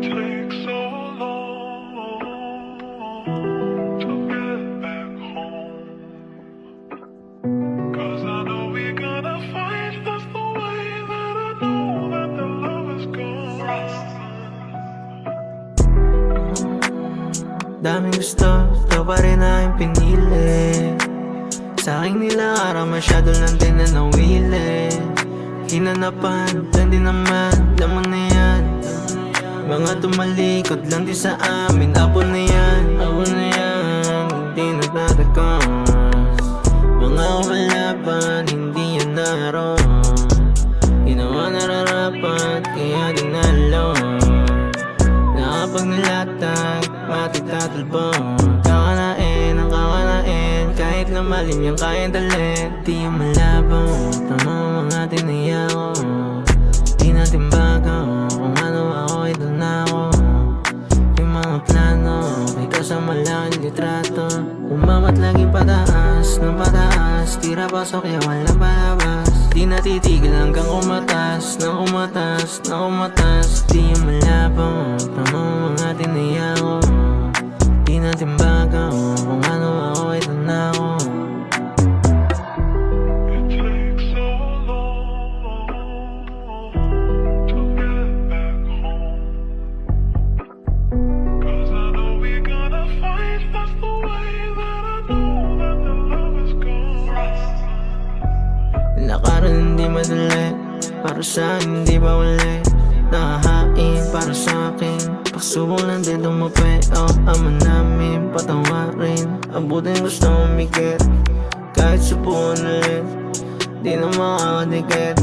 takes so long to get back home. 'Cause I know we're gonna fight. That's the way that I know that the love is gone. Daming gusto, ikaw pa rin aking pinili. Sa aking nilakara, masyado lang din na nawili. Hinanapan, lang din naman, lamang na yan. Mga tumalikod lang din sa amin, abo na yan, hindi nagtatagos. Mga kalaban, hindi yan naroon. Ginawa nararapat, kaya di nalon. Nakapag nilatag, matik tatalbon. Kakanain ang kakanain, kahit na malim yung kayang dalhin. Di yung malabong, tama ang mga tinaya ko. Di natin bago, kung ano ako, ito na ako. Yung mga plano, ikaw sa malaking litrato. Umamat laging pataas, ng pataas. Tira pasok, ya walang palabas. Di natitigil hanggang umatas, nang umatas, nang umatas. Di yung malabong, tama ang mga tinaya ko. Di natin bago, kung ano ako, ito na ako. It takes so long to get back home. 'Cause I know we're gonna fight. That's the way that I know that the love is gone. Lakaran hindi madali, para sa akin hindi ba uli. Nakahain para sa akin, pagsubok lang din tumapi. Ama namin patawarin, abutin gusto umikit. Kahit subukan ulit, di na makakadikit.